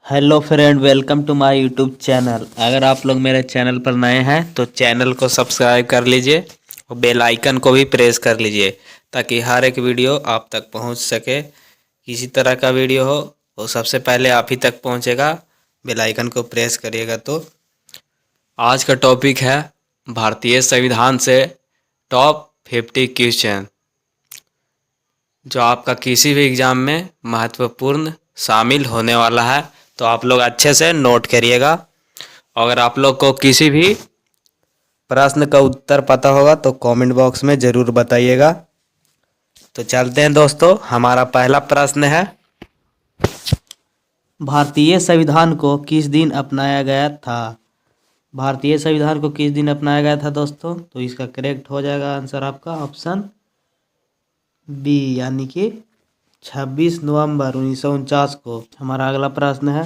Hello friend, welcome to my YouTube channel. अगर आप लोग मेरे चैनल पर नए हैं तो चैनल को सब्सक्राइब कर लीजिए और बेल आइकन को भी प्रेस कर लीजिए ताकि हर एक वीडियो आप तक पहुंच सके। किसी तरह का वीडियो हो वो सबसे पहले आप ही तक पहुंचेगा। बेल आइकन को प्रेस करिएगा। तो आज का टॉपिक है भारतीय संविधान से टॉप 50 क्वेश्चन, जो आपका किसी भी एग्ज़ाम में महत्वपूर्ण शामिल होने वाला है। तो आप लोग अच्छे से नोट करिएगा। अगर आप लोग को किसी भी प्रश्न का उत्तर पता होगा तो कमेंट बॉक्स में ज़रूर बताइएगा। तो चलते हैं दोस्तों, हमारा पहला प्रश्न है, भारतीय संविधान को किस दिन अपनाया गया था? भारतीय संविधान को किस दिन अपनाया गया था दोस्तों? तो इसका करेक्ट हो जाएगा आंसर आपका ऑप्शन बी, यानी कि 26 नवंबर 1949 को। हमारा अगला प्रश्न है,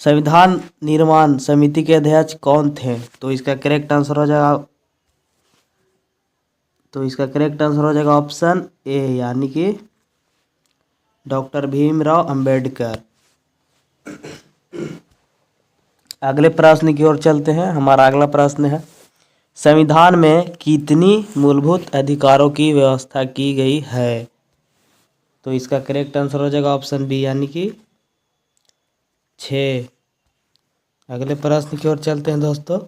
संविधान निर्माण समिति के अध्यक्ष कौन थे? तो इसका करेक्ट आंसर हो जाएगा ऑप्शन ए, यानी कि डॉक्टर भीमराव अंबेडकर। अगले प्रश्न की ओर चलते हैं। हमारा अगला प्रश्न है, संविधान में कितनी मूलभूत अधिकारों की व्यवस्था की गई है? तो इसका करेक्ट आंसर हो जाएगा ऑप्शन बी, यानी कि 6। अगले प्रश्न की ओर चलते हैं दोस्तों।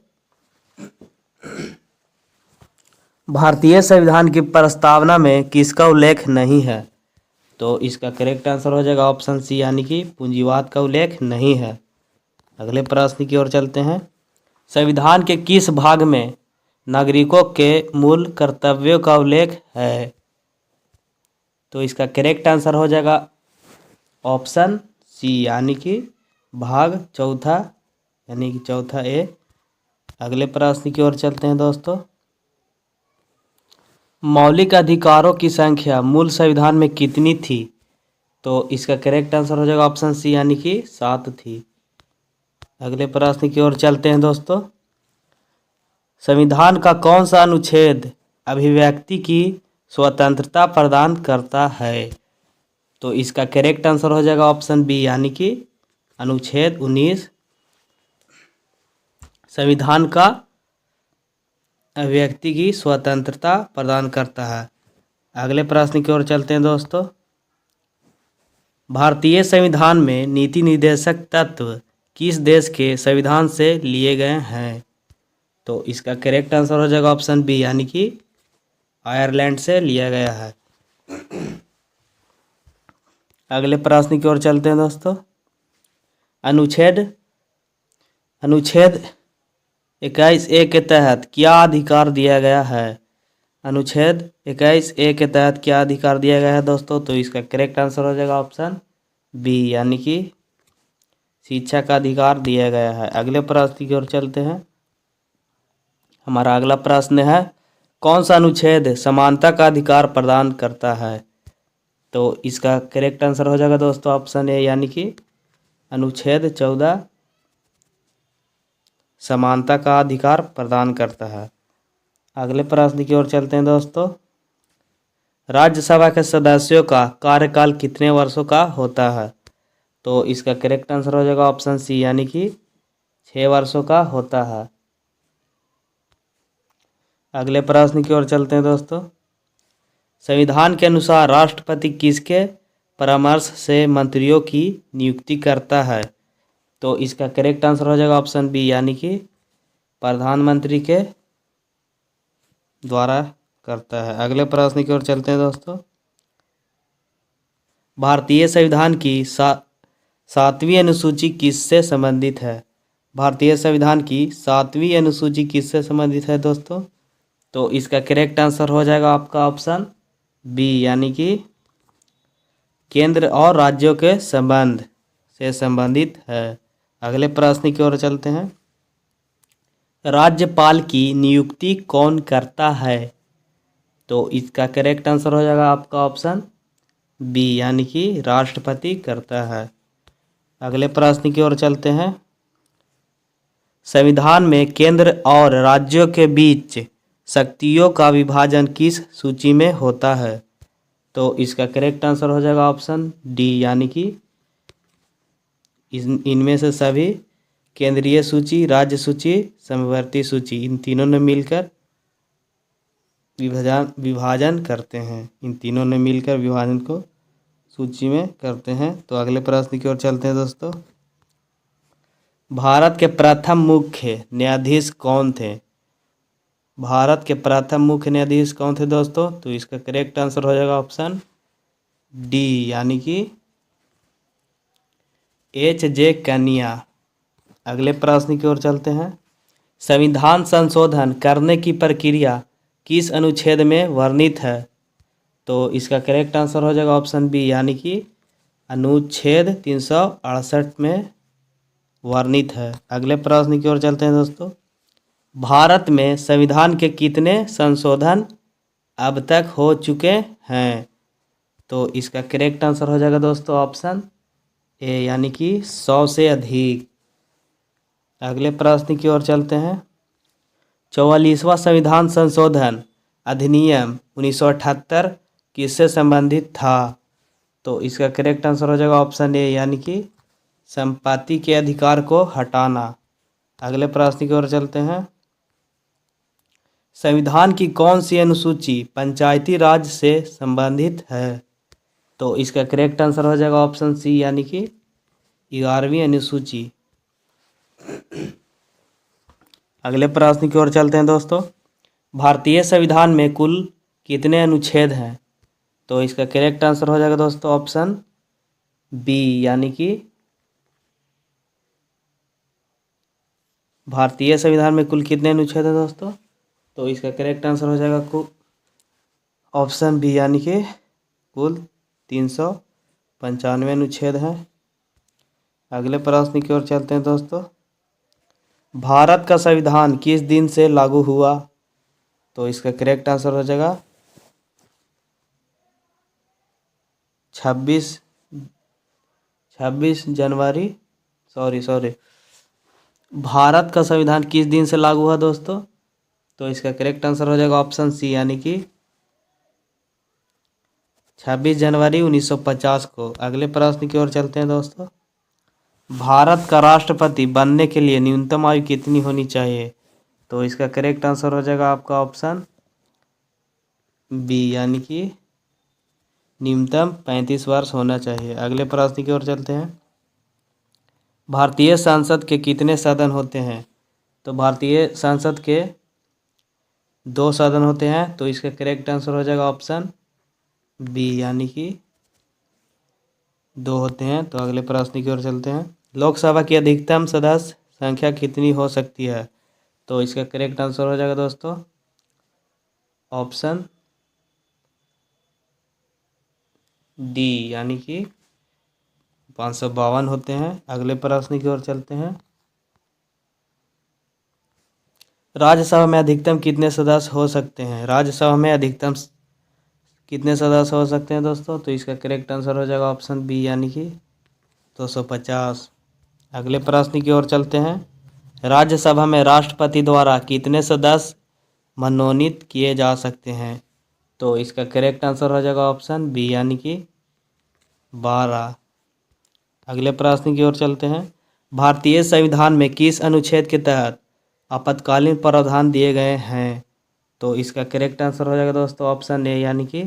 भारतीय संविधान की प्रस्तावना में किसका उल्लेख नहीं है? तो इसका करेक्ट आंसर हो जाएगा ऑप्शन सी, यानी कि पूंजीवाद का उल्लेख नहीं है। अगले प्रश्न की ओर चलते हैं, संविधान के किस भाग में नागरिकों के मूल कर्तव्यों का उल्लेख है? तो इसका करेक्ट आंसर हो जाएगा ऑप्शन सी, यानी कि भाग चौथा, यानी कि चौथा ए। अगले प्रश्न की ओर चलते हैं दोस्तों, मौलिक अधिकारों की संख्या मूल संविधान में कितनी थी? तो इसका करेक्ट आंसर हो जाएगा ऑप्शन सी, यानी कि 7 थी। अगले प्रश्न की ओर चलते हैं दोस्तों, संविधान का कौन सा अनुच्छेद अभिव्यक्ति की स्वतंत्रता प्रदान करता है? तो इसका करेक्ट आंसर हो जाएगा ऑप्शन बी, यानी कि अनुच्छेद 19 संविधान का अभिव्यक्ति की स्वतंत्रता प्रदान करता है। अगले प्रश्न की ओर चलते हैं दोस्तों, भारतीय संविधान में नीति निर्देशक तत्व किस देश के संविधान से लिए गए हैं? तो इसका करेक्ट आंसर हो जाएगा ऑप्शन बी, यानी कि आयरलैंड से लिया गया है। अगले प्रश्न की ओर चलते हैं दोस्तों, अनुच्छेद 21A के तहत क्या अधिकार दिया गया है? अनुच्छेद 21A के तहत क्या अधिकार दिया गया है दोस्तों? तो इसका करेक्ट आंसर हो जाएगा ऑप्शन बी, यानी कि शिक्षा का अधिकार दिया गया है। अगले प्रश्न की ओर चलते हैं। हमारा अगला प्रश्न है, कौन सा अनुच्छेद समानता का अधिकार प्रदान करता है? तो इसका करेक्ट आंसर हो जाएगा दोस्तों ऑप्शन ए, यानी कि अनुच्छेद 14 समानता का अधिकार प्रदान करता है। अगले प्रश्न की ओर चलते हैं दोस्तों, राज्यसभा के सदस्यों का कार्यकाल कितने वर्षों का होता है? तो इसका करेक्ट आंसर हो जाएगा ऑप्शन सी, यानी कि 6 वर्षों का होता है। अगले प्रश्न की ओर चलते हैं दोस्तों, संविधान के अनुसार राष्ट्रपति किसके परामर्श से मंत्रियों की नियुक्ति करता है? तो इसका करेक्ट आंसर हो जाएगा ऑप्शन बी, यानी कि प्रधानमंत्री के द्वारा करता है। अगले प्रश्न की ओर चलते हैं दोस्तों, भारतीय संविधान की 7वीं अनुसूची किससे संबंधित है? भारतीय संविधान की 7वीं अनुसूची किससे संबंधित है दोस्तों? तो इसका करेक्ट आंसर हो जाएगा आपका ऑप्शन बी, यानी कि केंद्र और राज्यों के संबंध से संबंधित है। अगले प्रश्न की ओर चलते हैं, राज्यपाल की नियुक्ति कौन करता है? तो इसका करेक्ट आंसर हो जाएगा आपका ऑप्शन बी, यानी कि राष्ट्रपति करता है। अगले प्रश्न की ओर चलते हैं, संविधान में केंद्र और राज्यों के बीच शक्तियों का विभाजन किस सूची में होता है? तो इसका करेक्ट आंसर हो जाएगा ऑप्शन डी, यानी कि इनमें से सभी केंद्रीय सूची, राज्य सूची, समवर्ती सूची, इन तीनों ने मिलकर विभाजन करते हैं। इन तीनों ने मिलकर विभाजन को सूची में करते हैं। तो अगले प्रश्न की ओर चलते हैं दोस्तों। भारत के प्रथम मुख्य न्यायाधीश कौन थे? भारत के प्रथम मुख्य न्यायाधीश कौन थे दोस्तों? तो इसका करेक्ट आंसर हो जाएगा ऑप्शन डी, यानी कि H.J. कनिया। अगले प्रश्न की ओर चलते हैं। संविधान संशोधन करने की प्रक्रिया किस अनुच्छेद में वर्णित है? तो इसका करेक्ट आंसर हो जाएगा ऑप्शन बी, यानी कि अनुच्छेद 368 में वर्णित है। अगले प्रश्न की ओर चलते हैं दोस्तों। भारत में संविधान के कितने संशोधन अब तक हो चुके हैं? तो इसका करेक्ट आंसर हो जाएगा दोस्तों ऑप्शन ए, यानी कि 100 से अधिक। अगले प्रश्न की ओर चलते हैं। 44वां संविधान संशोधन अधिनियम 1978 किससे संबंधित था? तो इसका करेक्ट आंसर हो जाएगा ऑप्शन ए, यानी कि संपत्ति के अधिकार को हटाना। अगले प्रश्न की ओर चलते हैं। संविधान की कौन सी अनुसूची पंचायती राज से संबंधित है? तो इसका करेक्ट आंसर हो जाएगा ऑप्शन सी, यानी कि 11वीं अनुसूची। अगले प्रश्न की ओर चलते हैं दोस्तों। भारतीय संविधान में कुल कितने अनुच्छेद हैं? तो इसका करेक्ट आंसर हो जाएगा दोस्तों ऑप्शन बी, यानी कि भारतीय संविधान में कुल कितने अनुच्छेद हैं दोस्तों? तो इसका करेक्ट आंसर हो जाएगा ऑप्शन बी, यानी कि कुल 395 अनुच्छेद हैं। अगले प्रश्न की ओर चलते हैं दोस्तों। भारत का संविधान किस दिन से लागू हुआ? तो इसका करेक्ट आंसर हो जाएगा 26 जनवरी भारत का संविधान किस दिन से लागू हुआ दोस्तों? तो इसका करेक्ट आंसर हो जाएगा ऑप्शन सी, यानी कि 26 जनवरी 1950 को। अगले प्रश्न की ओर चलते हैं दोस्तों। भारत का राष्ट्रपति बनने के लिए न्यूनतम आयु कितनी होनी चाहिए? तो इसका करेक्ट आंसर हो जाएगा आपका ऑप्शन बी, यानी कि न्यूनतम 35 वर्ष होना चाहिए। अगले प्रश्न की ओर चलते हैं। भारतीय संसद के कितने सदन होते हैं? तो भारतीय संसद के 2 सदन होते हैं। तो इसका करेक्ट आंसर हो जाएगा ऑप्शन बी, यानी कि 2 होते हैं। तो अगले प्रश्न की ओर चलते हैं। लोकसभा की अधिकतम सदस्य संख्या कितनी हो सकती है? तो इसका करेक्ट आंसर हो जाएगा दोस्तों ऑप्शन डी, यानी कि 552 होते हैं। अगले प्रश्न की ओर चलते हैं। राज्यसभा में अधिकतम कितने सदस्य हो सकते हैं? राज्यसभा में अधिकतम कितने सदस्य हो सकते हैं दोस्तों? तो इसका करेक्ट आंसर हो जाएगा ऑप्शन बी, यानी कि 250। अगले प्रश्न की ओर चलते हैं। राज्यसभा में राष्ट्रपति द्वारा कितने सदस्य मनोनीत किए जा सकते हैं? तो इसका करेक्ट आंसर हो जाएगा ऑप्शन बी, यानी कि 12। अगले प्रश्न की ओर चलते हैं। भारतीय संविधान में किस अनुच्छेद के तहत आपातकालीन प्रावधान दिए गए हैं? तो इसका करेक्ट आंसर हो जाएगा दोस्तों ऑप्शन ए, यानी कि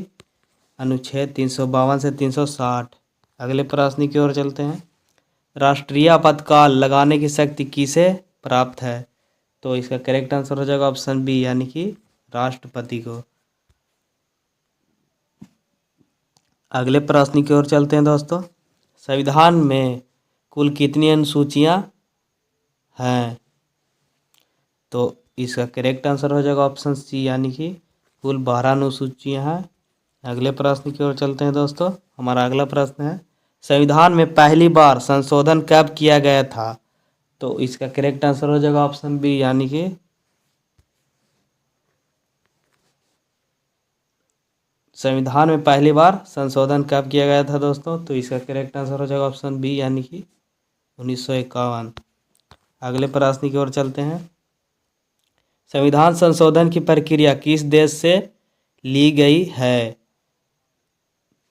अनुच्छेद 352 से 360। अगले प्रश्न की ओर चलते हैं। राष्ट्रीय आपातकाल लगाने की शक्ति किसे प्राप्त है? तो इसका करेक्ट आंसर हो जाएगा ऑप्शन बी, यानी कि राष्ट्रपति को। अगले प्रश्न की ओर चलते हैं दोस्तों। संविधान में कुल कितनी अनुसूचियां हैं? तो इसका करेक्ट आंसर हो जाएगा ऑप्शन सी, यानी कि कुल 12 अनुसूचियां हैं। अगले प्रश्न की ओर चलते हैं दोस्तों। हमारा अगला प्रश्न है, संविधान में पहली बार संशोधन कब किया गया था? तो इसका करेक्ट आंसर हो जाएगा ऑप्शन बी, यानी कि संविधान में पहली बार संशोधन कब किया गया था दोस्तों? तो इसका करेक्ट आंसर हो जाएगा ऑप्शन बी, यानी कि 1951। अगले प्रश्न की ओर चलते हैं। संविधान संशोधन की प्रक्रिया किस देश से ली गई है?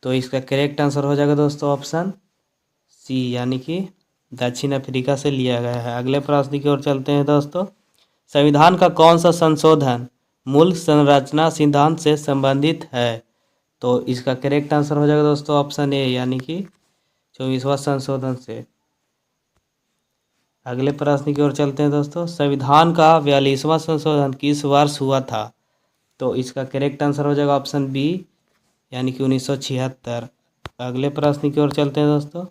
तो इसका करेक्ट आंसर हो जाएगा दोस्तों ऑप्शन सी, यानी कि दक्षिण अफ्रीका से लिया गया है। अगले प्रश्न की ओर चलते हैं दोस्तों। संविधान का कौन सा संशोधन मूल संरचना सिद्धांत से संबंधित है? तो इसका करेक्ट आंसर हो जाएगा दोस्तों ऑप्शन ए, यानी कि 24वां संशोधन से। अगले प्रश्न की ओर चलते हैं दोस्तों। संविधान का 42वां संशोधन किस वर्ष हुआ था? तो इसका करेक्ट आंसर हो जाएगा ऑप्शन बी, यानी कि 1976। अगले प्रश्न की ओर चलते हैं दोस्तों।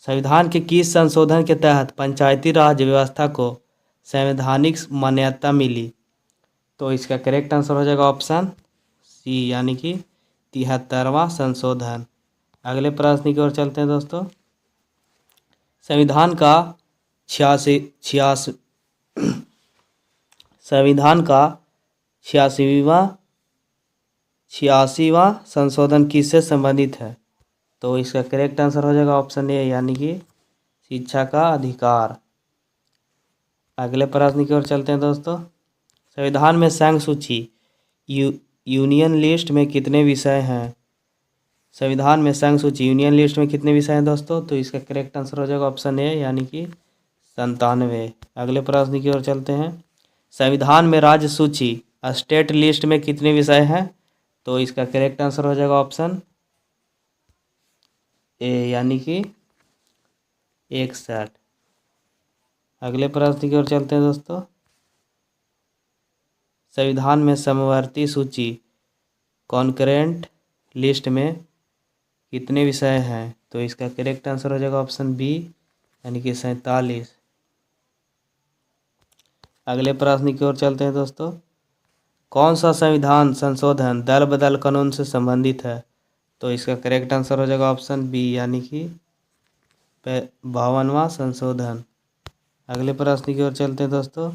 संविधान के किस संशोधन के तहत पंचायती राज व्यवस्था को संवैधानिक मान्यता मिली? तो इसका करेक्ट आंसर हो जाएगा ऑप्शन सी, यानी कि 73वां संशोधन। अगले प्रश्न की ओर चलते हैं दोस्तों। संविधान का संविधान का 86वां संशोधन किससे संबंधित है? तो इसका करेक्ट आंसर हो जाएगा ऑप्शन ए, यानी कि शिक्षा का अधिकार। अगले प्रश्न की ओर चलते हैं दोस्तों। संविधान में संघ सूची यूनियन लिस्ट में कितने विषय हैं? संविधान में संघ सूची यूनियन लिस्ट में कितने विषय हैं दोस्तों? तो इसका करेक्ट आंसर हो जाएगा ऑप्शन ए, यानी कि 97। अगले प्रश्न की ओर चलते हैं। संविधान में राज्य सूची स्टेट लिस्ट में कितने विषय हैं? तो इसका करेक्ट आंसर हो जाएगा ऑप्शन ए, यानी कि 61। अगले प्रश्न की ओर चलते हैं दोस्तों। संविधान में समवर्ती सूची कॉन्करेंट लिस्ट में कितने विषय हैं? तो इसका करेक्ट आंसर हो जाएगा ऑप्शन बी, यानी कि 47। अगले प्रश्न की ओर चलते हैं दोस्तों। कौन सा संविधान संशोधन दल बदल कानून से संबंधित है? तो इसका करेक्ट आंसर हो जाएगा ऑप्शन बी, यानी कि 52वां संशोधन। अगले प्रश्न की ओर चलते हैं दोस्तों।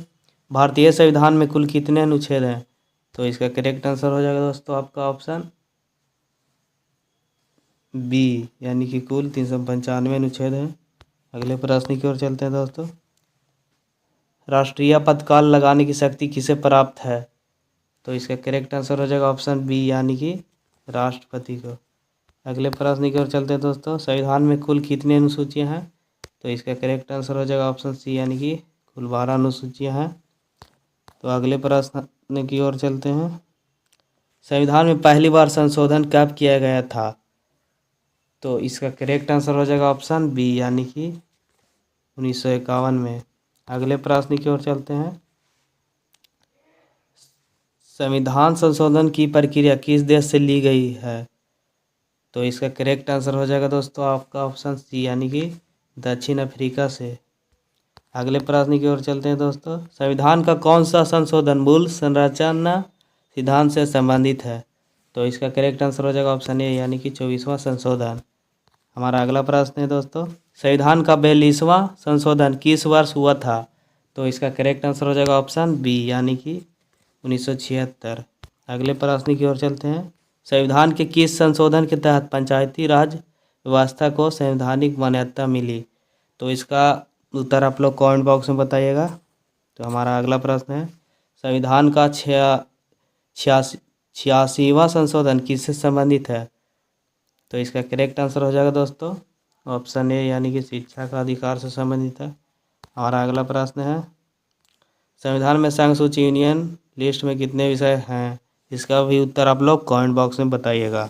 भारतीय संविधान में कुल कितने अनुच्छेद हैं? तो इसका करेक्ट आंसर हो जाएगा दोस्तों आपका ऑप्शन बी, यानी कि कुल 395 अनुच्छेद हैं। अगले प्रश्न की ओर चलते हैं दोस्तों। राष्ट्रीय आपातकाल लगाने की शक्ति किसे प्राप्त है? तो इसका करेक्ट आंसर हो जाएगा ऑप्शन बी, यानी कि राष्ट्रपति को। अगले प्रश्न की ओर चलते हैं दोस्तों। संविधान में कुल कितनी अनुसूचियां हैं? तो इसका करेक्ट आंसर हो जाएगा ऑप्शन सी, यानी कि कुल 12 अनुसूचियां हैं। तो अगले प्रश्न की ओर चलते हैं। संविधान में पहली बार संशोधन कब किया गया था? तो इसका करेक्ट आंसर हो जाएगा ऑप्शन बी, यानी कि 1951 में। अगले प्रश्न की ओर चलते हैं। संविधान संशोधन की प्रक्रिया किस देश से ली गई है? तो इसका करेक्ट आंसर हो जाएगा दोस्तों आपका ऑप्शन सी, यानी कि दक्षिण अफ्रीका से। अगले प्रश्न की ओर चलते हैं दोस्तों। संविधान का कौन सा संशोधन मूल संरचना सिद्धांत से संबंधित है? तो इसका करेक्ट आंसर हो जाएगा ऑप्शन ए, यानी कि 24वां संशोधन। हमारा अगला प्रश्न है दोस्तों। संविधान का 42वां संशोधन किस वर्ष हुआ था? तो इसका करेक्ट आंसर हो जाएगा ऑप्शन बी, यानी कि 1976। अगले प्रश्न की ओर चलते हैं। संविधान के किस संशोधन के तहत पंचायती राज व्यवस्था को संवैधानिक मान्यता मिली? तो इसका उत्तर आप लोग कमेंट बॉक्स में बताइएगा। तो हमारा अगला प्रश्न है। संविधान का 86वां संशोधन किससे संबंधित है? तो इसका करेक्ट आंसर हो जाएगा दोस्तों ऑप्शन ए, यानी कि शिक्षा का अधिकार से संबंधित है। हमारा अगला प्रश्न है। संविधान में संघ सूची यूनियन लिस्ट में कितने विषय हैं? इसका भी उत्तर आप लोग कमेंट बॉक्स में बताइएगा।